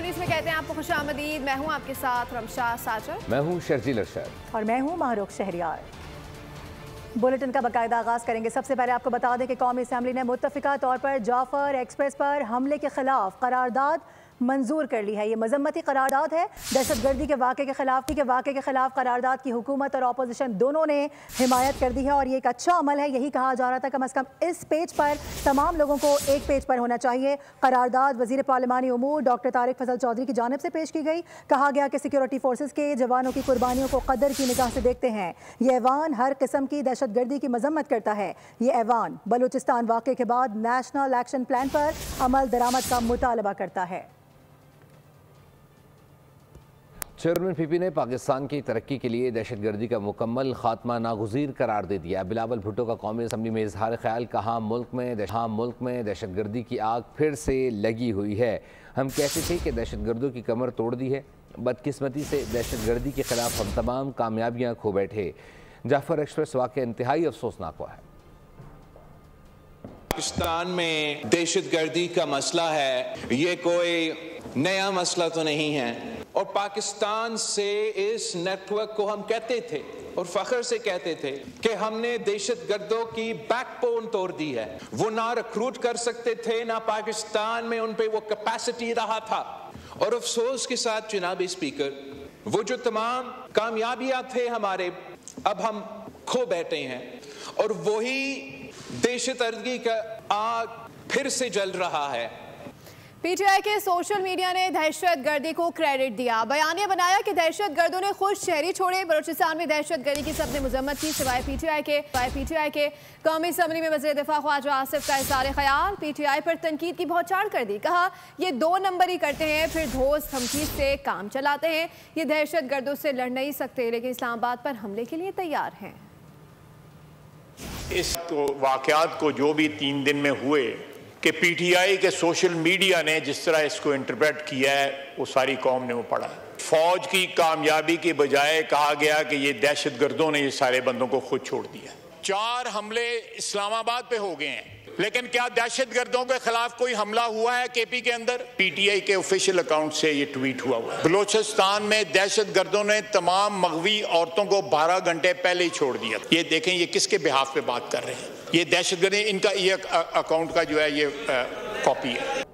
News में कहते हैं आपको खुशामदीद। मैं हूं आपके साथ रमशा साजर। मैं हूं शर्जील अरशद और मैं हूं माहरुख शहरियार। बुलेटिन का बाकायदा आगाज करेंगे। सबसे पहले आपको बता दें कि कौमी असम्बली ने मुत्तफिका तौर पर जाफर एक्सप्रेस पर हमले के खिलाफ करारदाद मंजूर कर ली है। ये मजम्मती करारदाद है। दहशतगर्दी के वाक़े के खिलाफ करारदाद की हुकूमत और अपोजिशन दोनों ने हिमायत कर दी है और ये एक अच्छा अमल है। यही कहा जा रहा था कम अज़ कम इस पेज पर तमाम लोगों को एक पेज पर होना चाहिए। करारदाद वज़ीर पार्लिमानी उमूर डॉक्टर तारिक फजल चौधरी की जानिब से पेश की गई। कहा गया कि सिक्योरिटी फोर्सेस के जवानों की कुर्बानियों को कदर की निगाह से देखते हैं। ये ऐवान हर किस्म की दहशतगर्दी की मजम्मत करता है। ये ऐवान बलूचिस्तान वाक़े के बाद नेशनल एक्शन प्लान पर अमल दरामद का मुतालबा करता है। चेयरमैन पीपी ने पाकिस्तान की तरक्की के लिए दहशतगर्दी का मुकम्मल खात्मा नागुज़ीर करार दे दिया। बिलावल भुट्टो का कौमी असम्बली में इजहार ख्याल। कहा मुल्क में दहशतगर्दी की आग फिर से लगी हुई है। हम कहते थे कि दहशतगर्दों की कमर तोड़ दी है। बदकिस्मती से दहशतगर्दी के खिलाफ हम तमाम कामयाबियाँ खो बैठे। जाफर एक्सप्रेस वाक़या इंतहाई अफसोसनाक हुआ है। पाकिस्तान में दहशतगर्दी का मसला है, ये कोई नया मसला तो नहीं है और पाकिस्तान से इस नेटवर्क को हम कहते थे और फख्र से कहते थे कि हमने दहशतगर्दों की बैकबोन तोड़ दी है। वो ना रिक्रूट कर सकते थे, ना पाकिस्तान में उन पे वो कैपेसिटी रहा था। और अफसोस के साथ जनाब स्पीकर, वो जो तमाम कामयाबियां थे हमारे, अब हम खो बैठे हैं और वही दहशतगर्दी का आग फिर से जल रहा है। पीटीआई के सोशल मीडिया ने दहशतगर्दी को क्रेडिट दिया। बयानिया बनाया कि दहशतगर्दों ने खुद शहरी छोड़े। बलूचिस्तान में दहशतगर्दी की सबने मजम्मत की सिवाय पीटीआई के कौमी असम्बली में वज़ीर दिफा ख्वाजा आसिफ का इज़हार ख्याल। पीटीआई पर तनकीद की बहुचाड़ कर दी। कहा ये 2 नंबर ही करते हैं, फिर धोस धमकी से काम चलाते हैं। ये दहशतगर्दों से लड़ नहीं सकते लेकिन इस्लामाबाद पर हमले के लिए तैयार हैं। इस वाक़यात को जो भी 3 दिन में हुए कि पीटीआई के सोशल मीडिया ने जिस तरह इसको इंटरप्रेट किया है, वो सारी कौम ने वो पढ़ा। फौज की कामयाबी के बजाय कहा गया कि ये दहशतगर्दों ने ये सारे बंदों को खुद छोड़ दिया। 4 हमले इस्लामाबाद पे हो गए हैं, लेकिन क्या दहशतगर्दों के खिलाफ कोई हमला हुआ है केपी के अंदर? पीटीआई के ऑफिशियल अकाउंट से ये ट्वीट हुआ है। बलोचिस्तान में दहशतगर्दों ने तमाम मगवी औरतों को 12 घंटे पहले ही छोड़ दिया। ये देखें, ये किसके बिहाफ पे बात कर रहे हैं? ये दहशतगर्दी, इनका ये अकाउंट का जो है ये कॉपी है।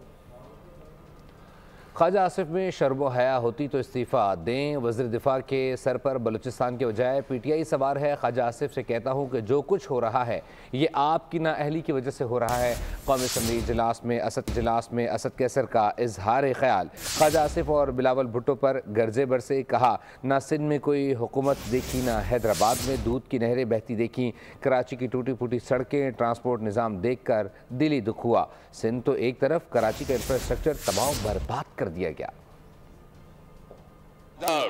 ख्वाजा आसिफ में शर्बो हया होती तो इस्तीफ़ा दें। वज़ीर दिफा के सर पर बलूचिस्तान के बजाय पीटीआई सवार है। ख्वाजा आसिफ से कहता हूँ कि जो कुछ हो रहा है ये आपकी नाअहली की वजह से हो रहा है। कौमी असम्बली इजलास में असद कैसर का इजहार ख्याल। ख्वाजा आसिफ और बिलावल भुट्टो पर गर्जे बरसे। कहा ना सिंध में कोई हुकूमत देखी, ना हैदराबाद में दूध की नहरें बहती देखी। कराची की टूटी फूटी सड़कें, ट्रांसपोर्ट निज़ाम देख कर दिली दुख हुआ। सिंध तो एक तरफ, कराची का इंफ्रास्ट्रक्चर तबाह बर्बाद कर दिया गया।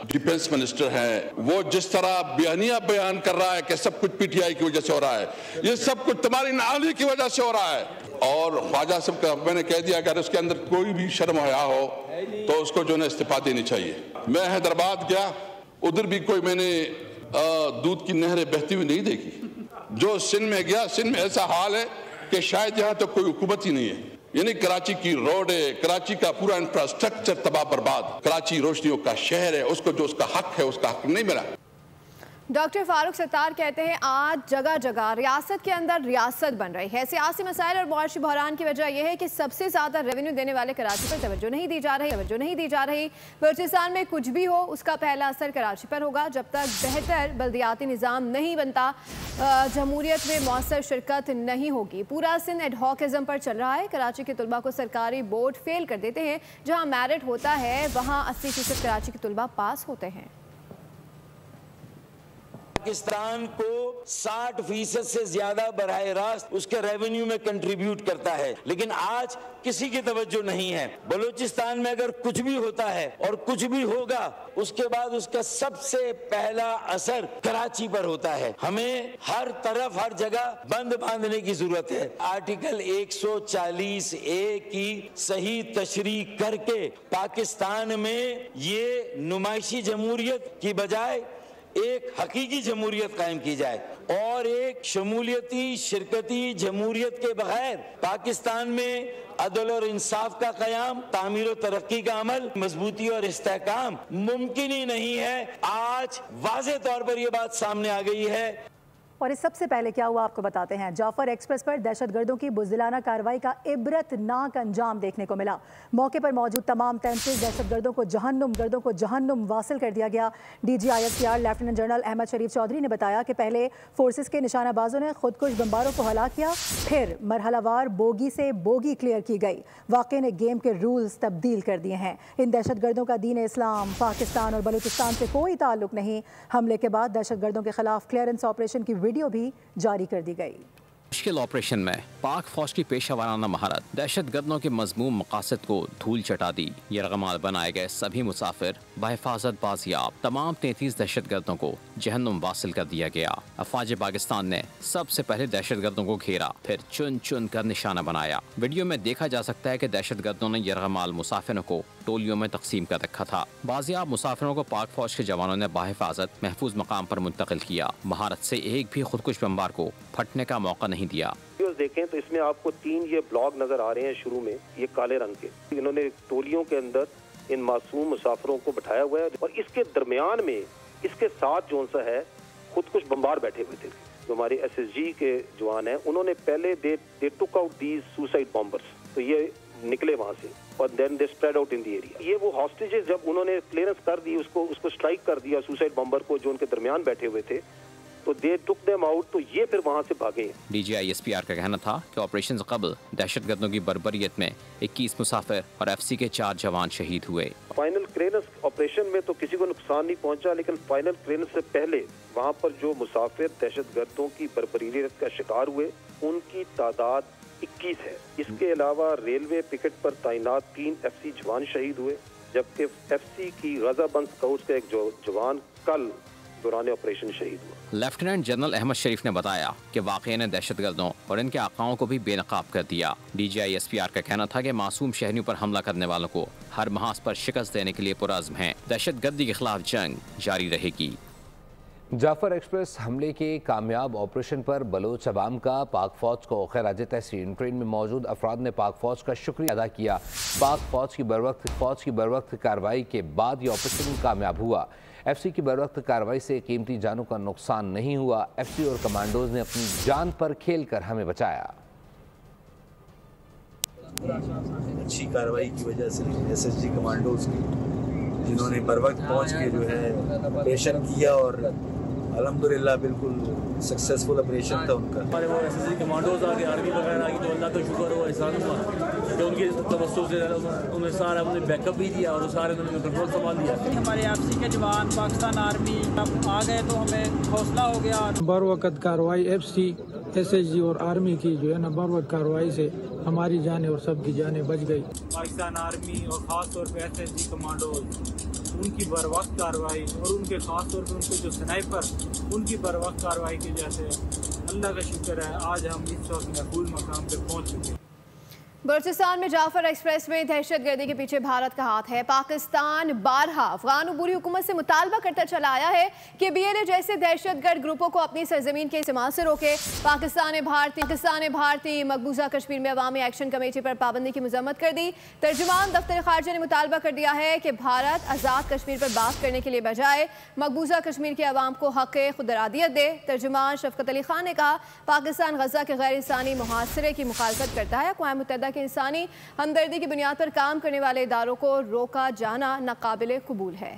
डिफेंस मिनिस्टर है, वो जिस तरह बयान कर रहा है कि सब कुछ पीटीआई की वजह से हो रहा है, ये सब कुछ तुम्हारी नाअहली की वजह से हो रहा है। और ख्वाजा साहब का मैंने कह दिया अगर उसके अंदर कोई भी शर्म हया हो तो उसको जो है इस्तीफा देनी चाहिए। मैं हैदराबाद गया, उधर भी कोई मैंने दूध की नहरें बहती हुई नहीं देखी। जो सिंध में गया, सिंध में ऐसा हाल है कि शायद यहाँ तो कोई हुकूमत ही नहीं है। यानी कराची की रोड है, कराची का पूरा इंफ्रास्ट्रक्चर तबाह बर्बाद। कराची रोशनियों का शहर है, उसको जो उसका हक है उसका हक नहीं मिला। डॉक्टर फारूक सत्तार कहते हैं आज जगह जगह रियासत के अंदर रियासत बन रही है। सियासी मसाइल और मुआशी बहरान की वजह यह है कि सबसे ज़्यादा रेवेन्यू देने वाले कराची पर तवज्जो नहीं दी जा रही। बलूचिस्तान में कुछ भी हो उसका पहला असर कराची पर होगा। जब तक बेहतर बल्दियाती निज़ाम नहीं बनता, जमहूरियत में मौसर शिरकत नहीं होगी। पूरा सिंध एडहॉकिज़म पर चल रहा है। कराची के तुलबा को सरकारी बोर्ड फेल कर देते हैं। जहाँ मेरिट होता है वहाँ 80% कराची के तुलबा पास होते हैं। पाकिस्तान को 60% से ज्यादा बराह रास्त उसके रेवेन्यू में कंट्रीब्यूट करता है, लेकिन आज किसी की तवज्जो नहीं है। बलूचिस्तान में अगर कुछ भी होता है और कुछ भी होगा, उसके बाद उसका सबसे पहला असर कराची पर होता है। हमें हर तरफ हर जगह बंद बांधने की जरूरत है। आर्टिकल 140A की सही तशरीह करके पाकिस्तान में ये नुमाइशी जमहूरियत की बजाय एक हकीकी जमहूरियत कायम की जाए और एक शमूलियती शिरकती जमहूरियत के बगैर पाकिस्तान में अदल और इंसाफ का कयाम, तामीर और तरक्की का अमल, मजबूती और इस्तेहकाम मुमकिन ही नहीं है। आज वाज़ेह तौर पर यह बात सामने आ गई है। और इस सबसे पहले क्या हुआ आपको बताते हैं। जाफर एक्सप्रेस पर दहशतगर्दों की बुज़दिलाना कार्रवाई का इबरतनाक अंजाम देखने को मिला। मौके पर मौजूद तमाम 33 दहशतगर्दों को जहन्नुम वासिल कर दिया गया। DGISPR लेफ्टिनेंट जनरल अहमद शरीफ चौधरी ने बताया कि पहले फोर्सेस के निशानाबाजों ने खुदकुश बम्बारों को हला किया, फिर मरहलावार बोगी से बोगी क्लियर की गई। वाक़े ने गेम के रूल्स तब्दील कर दिए हैं। इन दहशतगर्दों का दीन इस्लाम, पाकिस्तान और बलूचिस्तान से कोई ताल्लुक नहीं। हमले के बाद दहशतगर्दों के खिलाफ क्लियरेंस ऑपरेशन की वीडियो भी जारी कर दी गई। मुश्किल ऑपरेशन में पाक फौज की पेशा वाराना महारत दहशतगर्दों के मजमूम मकासद को धूल चटा दी। यरगमाल बनाए गए सभी मुसाफिर बहिफाजत बाजियाब। तमाम 33 दहशतगर्दों को जहन्नुम वासिल कर दिया गया। अफवाज पाकिस्तान ने सबसे पहले दहशतगर्दों को घेरा, फिर चुन चुन कर निशाना बनाया। वीडियो में देखा जा सकता है कि दहशतगर्दों ने यरगमाल मुसाफिरों को टोलियों में तकसीम कर रखा था। बाजियाब मुसाफिरों को पाक फौज के जवानों ने बहिफाजत महफूज मकाम पर मुंतकिल किया। महारत से एक भी खुदकुश बम्बार को फटने का मौका नहीं दिया। देखें तो इसमें आपको 3 ये ब्लॉक नजर आ रहे हैं शुरू में, ये काले रंग के। इन्होंने टोलियों के अंदर इन मासूम मुसाफिरों को बिठाया हुआ है और इसके दरमियान में इसके साथ जो सा है खुदकुश बम्बार बैठे हुए थे। जो हमारे SSG के जवान हैं उन्होंने पहले they took out these suicide bombers, तो ये निकले वहां से और then they spread out in the area. ये वो हॉस्टेजेस जब उन्होंने क्लियरेंस कर दी, उसको स्ट्राइक कर दिया सुसाइड बॉम्बर को जो उनके दरमियान बैठे हुए थे, तो दे टुक देम आउट, तो ये फिर वहां से भागे। DGISPR का कहना था कि ऑपरेशन से कबल दहशतगर्दों की बर्बरियत में 21 मुसाफिर और FC के 4 जवान शहीद हुए। फाइनल क्लियरेंस ऑपरेशन में तो किसी को नुकसान नहीं पहुंचा, लेकिन फाइनल क्लियरेंस से पहले वहां पर जो मुसाफिर दहशतगर्दों की बर्बरियत का शिकार हुए उनकी तादाद 21 है। इसके अलावा रेलवे पिकेट पर तैनात 3 FC जवान शहीद हुए, जबकि FC की गजाबंद स्काउट्स का एक जवान कल दौरान ऑपरेशन शहीद हुआ। लेफ्टिनेंट जनरल अहमद शरीफ ने बताया कि वाक़े ने दहशतगर्दों और इनके आकाओं को भी बेनकाब कर दिया। DGISPR का कहना था कि मासूम शहरियों पर हमला करने वालों को हर महाज पर शिकस्त देने के लिए पुरज़्म हैं। दहशतगर्दी के खिलाफ जंग जारी रहेगी। जाफर एक्सप्रेस हमले के कामयाब ऑपरेशन पर बलोच अवाम का पाक फौज को खैराज तहसीन। ट्रेन में मौजूद अफराद ने पाक फौज का शुक्रिया अदा किया। पाक फौज की बरवक्त कार्रवाई के बाद ये ऑपरेशन कामयाब हुआ। FC की बरवक्त कार्रवाई से कीमती जानों का नुकसान नहीं हुआ। FC और कमांडोज ने अपनी जान पर खेल कर हमें बचाया। अच्छी कार्रवाई की वजह से SSG कमांडोज की, जिन्होंने बरवक्त पहुंच के जो है ऑपरेशन किया और अल्हम्दुलिल्लाह बिल्कुल सक्सेसफुल ऑपरेशन था उनका। हमारे वो SSG कमांडोज आ गए, आर्मी वगैरह आ गई, तो अल्लाह का शुक्र हो, एहसान हुआ कि उनके तवज्जो से उन्होंने सारा उन्हें बैकअप भी दिया और सारे उन्होंने कंट्रोल संभाल दिया। हमारे FC के जवान पाकिस्तान आर्मी आ गए तो हमें हौसला हो गया। बर वक्त कार्रवाई FC, SSG और आर्मी की जो है ना बर वक्त कार्रवाई से हमारी जानें और सबकी जानें बच गई। पाकिस्तान आर्मी और ख़ास तौर पे SSG कमांडोज, उनकी बर वक्त कार्रवाई और उनके ख़ास तौर पे उनके जो स्नाइपर, उनकी बर वक्त कार्रवाई की वजह से अल्लाह का शुक्र है आज हम इस वक्त महफूज मकाम पे पहुँच चुके। बलूचिस्तान में जाफर एक्सप्रेस में दहशतगर्दी के पीछे भारत का हाथ है। पाकिस्तान बारहा अफगान अबूरी हुकूमत से मुतालबा करता चला आया है कि BLA जैसे दहशतगर्द ग्रुपों को अपनी सरजमीन के इस्तेमाल से रोके। पाकिस्तान ने भारतीय मकबूजा कश्मीर में अवामी एक्शन कमेटी पर पाबंदी की मजम्मत कर दी। तर्जुमान दफ्तर खारजा ने मुतालबा कर दिया है कि भारत आज़ाद कश्मीर पर बात करने के लिए बजाय मकबूजा कश्मीर के अवाम को हक़ खुद इरादियत दे। तर्जुमान शफकत अली खान ने कहा, पाकिस्तान गजा के गैर इंसानी मुहासरे की मुखालफत करता है। अक़वाम मुत्तहिदा के इंसानी हमदर्दी की बुनियाद पर काम करने वाले इदारों को रोका जाना नाकाबिले कबूल है।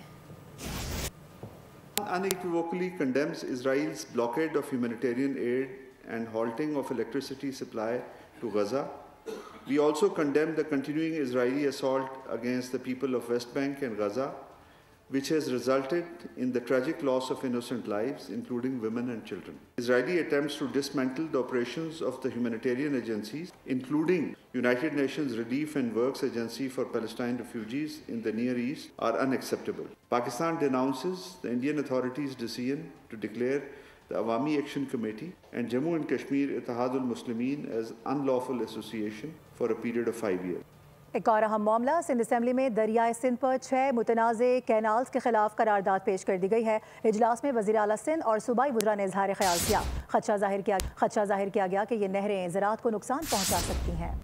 Unequivocally condemns Israel's blockade of humanitarian aid and halting of electricity supply to Gaza. We also condemn the continuing Israeli assault against the people of West Bank and Gaza, which has resulted in the tragic loss of innocent lives, including women and children. Israeli attempts to dismantle the operations of the humanitarian agencies, including United Nations Relief and Works Agency for Palestine Refugees in the Near East, are unacceptable. Pakistan denounces the Indian authorities' decision to declare the Awami Action Committee and Jammu and Kashmir Ittihad ul-Muslimin as unlawful association for a period of 5 years. एक और अहम मामला, Sindh assembly में दरियाए सिंध पर 6 मुतनाज़े canals के खिलाफ करारदाद पेश कर दी गई है। इजलास में वज़ीर आला सिंध और सूबाई वज़रा ने इज़हार ख्याल किया। खदशा जाहिर किया गया कि ये नहरें ज़राअत को नुकसान पहुँचा सकती हैं।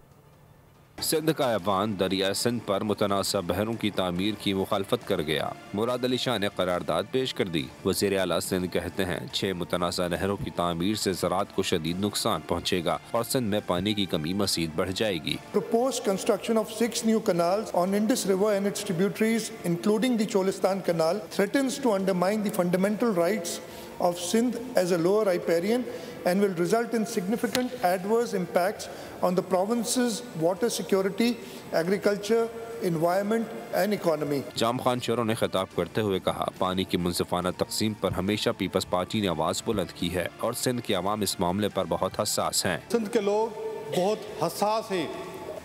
सिंध का ऐवान दरिया सिंध पर मुतनाज़ बहरों की तामीर की मुखालफत कर गया। मुराद अली शाह ने करारदाद पेश कर दी। वज़ीर आला सिंध कहते हैं 6 मुतनाज़ नहरों की तामीर से ज़राअत को शदीद नुकसान पहुँचेगा और सिंध में पानी की कमी मज़ीद बढ़ जाएगी। Proposed construction of 6 new canals on Indus River and its tributaries, including the Cholistan Canal, threatens to undermine the fundamental rights of Sindh as a lower riparian and will result in significant adverse impacts on the province's water security, agriculture, environment and economy. जाम खान शोरों ने खिताब करते हुए कहा, पानी की मुनसिफाना तकसीम पर हमेशा पीपल्स पार्टी ने आवाज़ बुलंद की है और सिंध के अवाम इस मामले पर बहुत हसास हैं। सिंध के लोग बहुत हसास हैं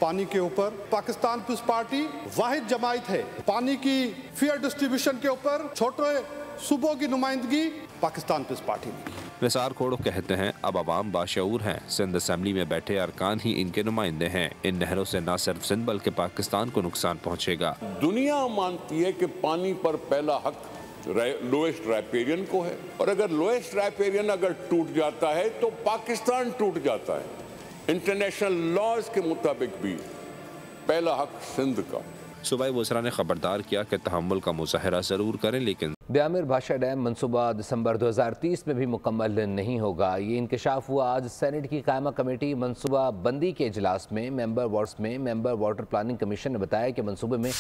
पानी के ऊपर। पाकिस्तान पीपल्स पार्टी वाहिद जमायत है पानी की फेयर डिस्ट्रीब्यूशन के ऊपर। छोटे सूबों की नुमाइंदगी पाकिस्तान पीपल्स पार्टी ने की। निसार खोड़ो कहते हैं अब अवाम बाशऊर हैं। सिंध असेंबली में बैठे अरकान ही इनके नुमाइंदे हैं। इन नहरों से न सिर्फ सिंध बल्कि पाकिस्तान को नुकसान पहुँचेगा। दुनिया मानती है कि पानी पर पहला हक लोएस्ट राइपेरियन को है और अगर लोएस्ट राइपेरियन अगर टूट जाता है तो पाकिस्तान टूट जाता है। इंटरनेशनल लॉज के मुताबिक भी पहला हक सिंध का। सूबाई वज़रा ने खबरदार किया कि तहम्मुल का मुज़ाहरा ज़रूर करें, लेकिन ब्यामिर भाषा डैम मनसूबा दिसंबर 2030 में भी मुकम्मल नहीं होगा। ये इंकशाफ हुआ आज सेनेट की कायमा कमेटी मनसूबा बंदी के इजलास में। मेंबर वार्ड्स में मेंबर वाटर प्लानिंग कमीशन ने बताया कि मनसूबे में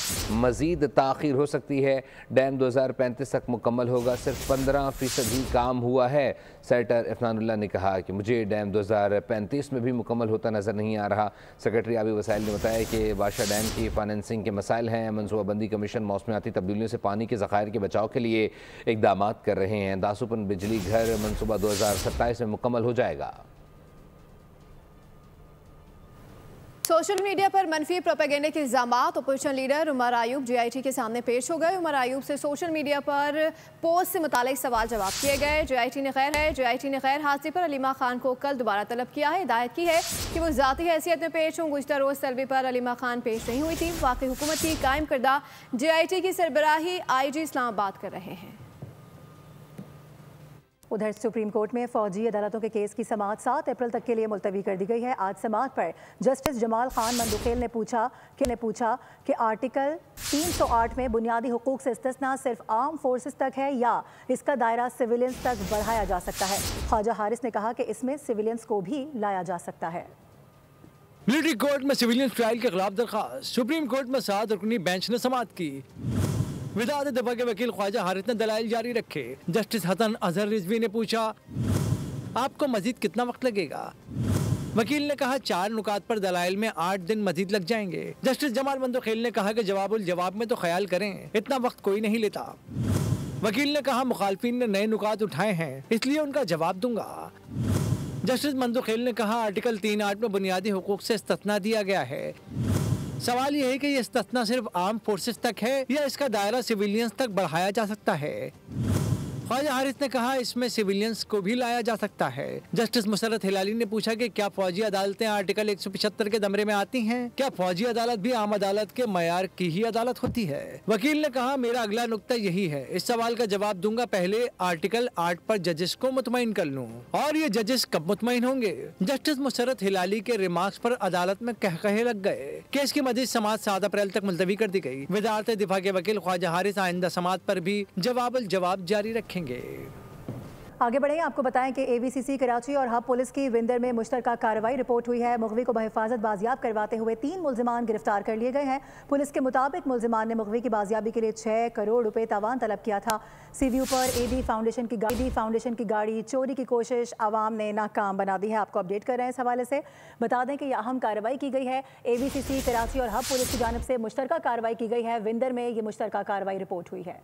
मज़ीद ताख़ीर हो सकती है। डैम 2035 तक मुकम्मल होगा, सिर्फ 15% ही काम हुआ है। सेनेटर इफ़नानुल्लाह ने कहा कि मुझे डैम 2035 में भी मुकम्मल होता नज़र नहीं आ रहा। सेक्रेटरी आबी वसाइल ने बताया कि भाषा डैम की फाइनेंसिंग के मसाइल हैं। मनसूबा बंदी कमीशन मौसमियाती तब्दीलियों से पानी के ज़खायर के बचाव के लिए इक़दामात कर रहे हैं। दासूपन बिजली घर मनसूबा 2027 में मुकम्मल हो जाएगा। सोशल मीडिया पर मनफी प्रोपेगेंडे के इल्ज़ामात opposition leader Omar Ayub JIT के सामने पेश हो गए। उमर आयूब से सोशल मीडिया पर पोस्ट से मुतालिक सवाल जवाब किए गए। JIT ने खैर हादसे पर अलीमा खान को कल दोबारा तलब किया है। हिदायत की है कि वो ज़ाती हैसियत में पेश हों। गुज़िश्ता रोज़ तलबी पर अलीमा खान पेश नहीं हुई थी। वाकई हुकूमत की कायम करदा JIT की सरबराही IG इस्लामाबाद कर रहे हैं। उधर सुप्रीम कोर्ट में फौजी अदालतों के केस की समाअत 7 अप्रैल तक के लिए मुलतवी कर दी गई है। आज समाअत पर जस्टिस जमाल खान मंदुखेल ने पूछा कि आर्टिकल 308 में बुनियादी हुकूक से इस्तिस्ना सिर्फ आर्म फोर्सेस तक है या इसका दायरा सिविलियंस तक बढ़ाया जा सकता है। ख्वाजा हारिस ने कहा कि इसमें सिविलियंस को भी लाया जा सकता है। मिलिट्री कोर्ट में सिविलियंस ट्रायल के खिलाफ दरखास्त। सुप्रीम कोर्ट में 7 रुकनी बेंच ने समाअत की। विदात दफा के वकील ख्वाजा हारिस ने दलाइल जारी रखे। जस्टिस हसन अजहर रिजवी ने पूछा, आपको मजीद कितना वक्त लगेगा? वकील ने कहा 4 नुकात पर दलाइल में 8 दिन मजीद लग जाएंगे। जस्टिस जमाल मंदुखेल ने कहा कि जवाबुल जवाब में तो ख्याल करें, इतना वक्त कोई नहीं लेता। वकील ने कहा मुखालफिन ने नए नुकात उठाए हैं, इसलिए उनका जवाब दूंगा। जस्टिस मंदुखेल ने कहा आर्टिकल 308 में बुनियादी हुकूक से इस्तिस्ना दिया गया है। सवाल यह है कि यह इस्तिस्ना सिर्फ आर्म फोर्सेस तक है या इसका दायरा सिविलियंस तक बढ़ाया जा सकता है। ख्वाजा हारिस ने कहा इसमें सिविलियंस को भी लाया जा सकता है। जस्टिस मुसरत हिलाली ने पूछा कि क्या फौजी अदालतें आर्टिकल 175 के दमरे में आती हैं? क्या फौजी अदालत भी आम अदालत के मयार की ही अदालत होती है? वकील ने कहा मेरा अगला नुक्ता यही है, इस सवाल का जवाब दूंगा, पहले आर्टिकल 8 पर जजेस को मुतमईन कर लूँ। और ये जजेस कब मुतमईन होंगे? जस्टिस मुसरत हिलाली के रिमार्क्स पर अदालत में कहकहे लग गए। केस की मजीद समाअत 7 अप्रैल तक मुलतवी कर दी गई। वजारत दिफा के वकील ख्वाजा हारिस आइंदा समाअत पर भी जवाबुल जवाब जारी रखेंगे। आगे बढ़ें, आपको बताएं कि AVCC कराची और हब पुलिस की विंदर में मुश्तरका कार्रवाई रिपोर्ट हुई है। मुग़वी को बहिफाजत बाजियाब करवाते हुए 3 मुल्जिमान गिरफ्तार कर लिए गए हैं। पुलिस के मुताबिक मुल्जिमान ने मुग़वी की बाजियाबी के लिए 6 करोड़ रुपए तावान तलब किया था। CVU पर AD फाउंडेशन की गाड़ी चोरी की कोशिश आवाम ने नाकाम बना दी है। आपको अपडेट कर रहे हैं इस हवाले से। बता दें कि यह अहम कार्रवाई की गई है। AVCC कराची और हब पुलिस की जानिब से मुश्तरका कार्रवाई की गई है। विंदर में ये मुश्तरका कार्रवाई रिपोर्ट हुई है।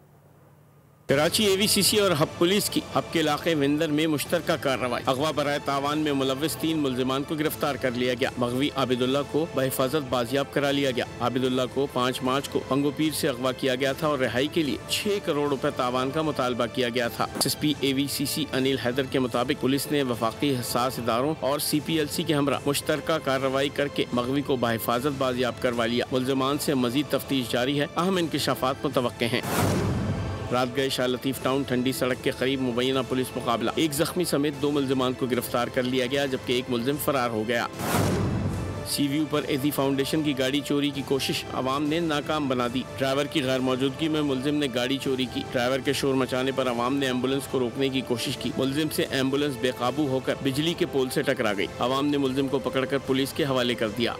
कराची AVCC और हब पुलिस की हब के इलाके विंदर में मुश्तरका कार्रवाई। अगवा बराए तावान में मुलव्विस 3 मुल्जिमान को गिरफ्तार कर लिया गया। मगवी आबिदुल्ला को बहिफाजत बाजियाब करा लिया गया। आबिदुल्ला को 5 मार्च को पंगोपीर से अगवा किया गया था और रिहाई के लिए 6 करोड़ रुपए तावान का मुतालबा किया गया था। SSP AVCC अनिल हैदर के मुताबिक पुलिस ने वफाकी हसास इदारों और CPLC के हमरा मुश्तरका कार्रवाई करके मगवी को बहिफाजत बाजियाब करवा लिया। मुल्जिमान से मजीद तफ्तीश जारी है। अहम इंकशाफात मुतवक्के हैं। रात गए शाह लतीफ टाउन ठंडी सड़क के करीब मुबैना पुलिस मुकाबला। 1 जख्मी समेत 2 मुल्जिमान को गिरफ्तार कर लिया गया, जबकि 1 मुल्जिम फरार हो गया। सीव्यू पर एजी फाउंडेशन की गाड़ी चोरी की कोशिश अवाम ने नाकाम बना दी। ड्राइवर की गैर मौजूदगी में मुल्जिम ने गाड़ी चोरी की। ड्राइवर के शोर मचाने पर अवाम ने एम्बुलेंस को रोकने की कोशिश की। मुल्जिम से एम्बुलेंस बेकाबू होकर बिजली के पोल से टकरा गई। अवाम ने मुल्जिम को पकड़कर पुलिस के हवाले कर दिया।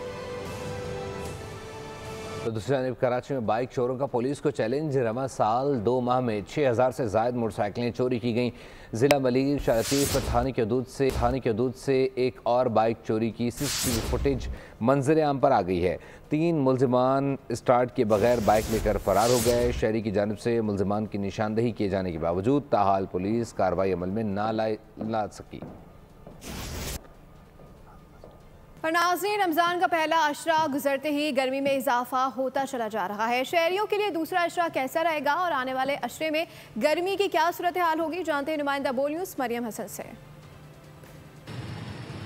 तो दूसरी जानिब कराची में बाइक चोरों का पुलिस को चैलेंज। रवा साल 2 माह में 6000 से ज़ायद मोटरसाइकिलें चोरी की गईं। ज़िला मलिर शाह लतीफ़ थाने के हदूद से एक और बाइक चोरी की CCTV फुटेज मंजर आम पर आ गई है। 3 मुल्जिमान स्टार्ट के बगैर बाइक लेकर फरार हो गए। शहरी की जानिब से मुल्जिमान की निशानदही किए जाने के बावजूद ताहाल पुलिस कार्रवाई अमल में ना ला सकी। और नाज़रीन, रमज़ान का पहला अशरा गुजरते ही गर्मी में इजाफा होता चला जा रहा है। शहरियों के लिए दूसरा अशरा कैसा रहेगा और आने वाले अशरे में गर्मी की क्या सूरत हाल होगी, जानते हैं नुमाइंदा बोल न्यूज़ मरियम हसन से।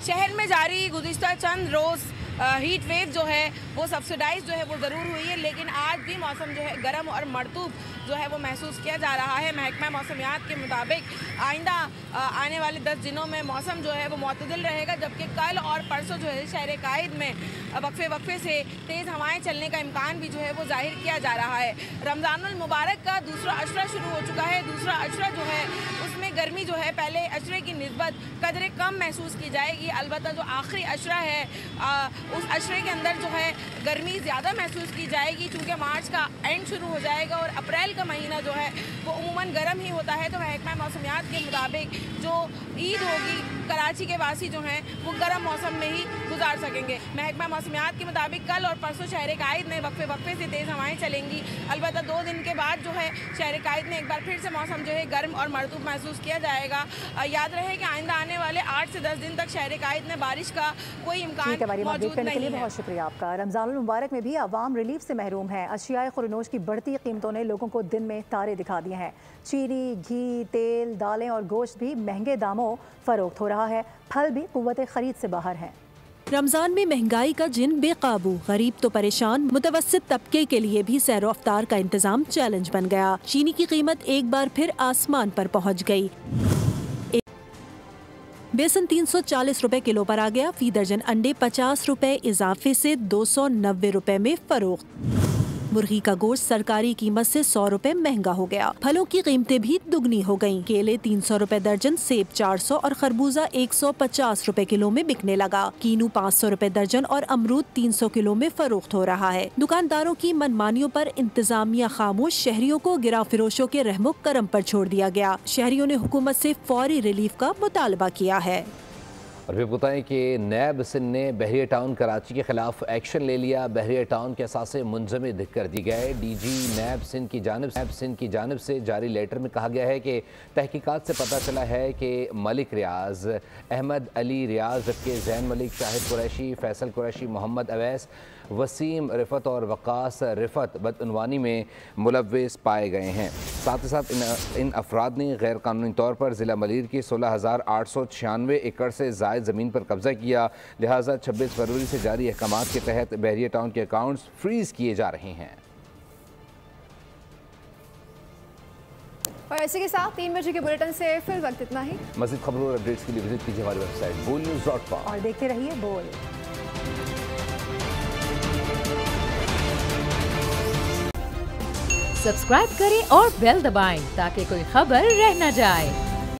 शहर में जारी गुज़िश्ता चंद रोज़ हीट वेव जो है वो सब्सिडाइज जो है वो ज़रूर हुई है, लेकिन आज भी मौसम जो है गर्म और मरतूब जो है वो महसूस किया जा रहा है। महकमा मौसमियात के मुताबिक आइंदा आने वाले 10 दिनों में मौसम जो है वो मुतदिल रहेगा, जबकि कल और परसों जो है शहर कायद में वक्फे से तेज़ हवाएं चलने का इम्कान भी जो है वो जाहिर किया जा रहा है। रमज़ानुल मुबारक का दूसरा अशरा शुरू हो चुका है। दूसरा अशरा जो है उसमें गर्मी जो है पहले अशरे की निस्बत कदरे कम महसूस की जाएगी। अलबत्ता जो आखिरी अशरा है उस अशरे के अंदर जो है गर्मी ज़्यादा महसूस की जाएगी, क्योंकि मार्च का एंड शुरू हो जाएगा और अप्रैल का महीना जो है वो उमूमन गर्म ही होता है। तो महकमा मौसमियात के मुताबिक जो ईद होगी कराची के वासी जो हैं वो गर्म मौसम में ही गुजार सकेंगे। महकमा मौसमियात के मुताबिक कल और परसों शहर कायद में वक्फे से तेज़ हवाएं चलेंगी। अलबत्ता 2 दिन के बाद जो है शहर कायद में एक बार फिर से मौसम जो है गर्म और मरतूब महसूस किया जाएगा। याद रहे कि आइंदा आने वाले 8 से 10 दिन तक शहर कायद में बारिश का कोई इम्कान मौजूद नहीं है। बहुत शुक्रिया आपका। रमज़ानुल मुबारक में भी आवाम रिलीफ से महरूम है। अशियाए खुरनोश की बढ़ती कीमतों ने लोगों को दिन में तारे दिखा दिए हैं। चीनी, घी, तेल, दालें और गोश्त भी महंगे दामों फरोख्त हो रहा है। फल भी कुव्वत खरीद से बाहर हैं। रमजान में महंगाई का जिन बेकाबू, गरीब तो परेशान, मुतवस्सित तबके के लिए भी सैर अफ्तार का इंतजाम चैलेंज बन गया। चीनी की कीमत एक बार फिर आसमान पर पहुंच गई। बेसन 340 रुपए किलो पर आ गया। फी दर्जन अंडे 50 रुपए इजाफे से 290 रुपए में फरोख्त। मुर्गी का गोश्त सरकारी कीमत से 100 रुपए महंगा हो गया। फलों की कीमतें भी दुगनी हो गयीं। केले 300 रुपए दर्जन, सेब 400 और खरबूजा 150 रुपए किलो में बिकने लगा। कीनू 500 रुपए दर्जन और अमरूद 300 किलो में फरोख्त हो रहा है। दुकानदारों की मनमानियों पर इंतजामिया खामोश, शहरियों को गिरा फिरोशों के रहमो करम पर छोड़ दिया गया। शहरियों ने हुकूमत से फौरी रिलीफ का मुतालबा किया है। और फिर बताएं कि नैब सिंध ने बहरिया टाउन कराची के खिलाफ एक्शन ले लिया। बहरिया टाउन के असासे मुंजमद कर दी गए। DG नैब सिंध की जानिब से जारी लेटर में कहा गया है कि तहकीकात से पता चला है कि मलिक रियाज, अहमद अली रियाज, जबकि जैन मलिक, शाहिद कुरैशी, फैसल कुरैशी, मोहम्मद अवैस, वसीम रिफत और वकास रिफत बदउनवानी में मुलव्विस पाए गए हैं। साथ ही साथ इन अफराद ने गैर कानूनी तौर पर ज़िला मलिर की 16,896 एकड़ से ज़ायद ज़मीन पर कब्जा किया। लिहाजा 26 फरवरी से जारी अहकामात के तहत बहरिया टाउन के अकाउंट्स फ्रीज किए जा रहे हैं। और इसी के साथ 3 बजे के बुलेटिन से फिर वक्त इतना ही। मज़ीद खबरों और अपडेट्स के लिए विजिट कीजिए हमारी वेबसाइट bolnews.com और देखते रहिए बोल। सब्सक्राइब करें और बेल दबाएं ताकि कोई खबर रह न जाए।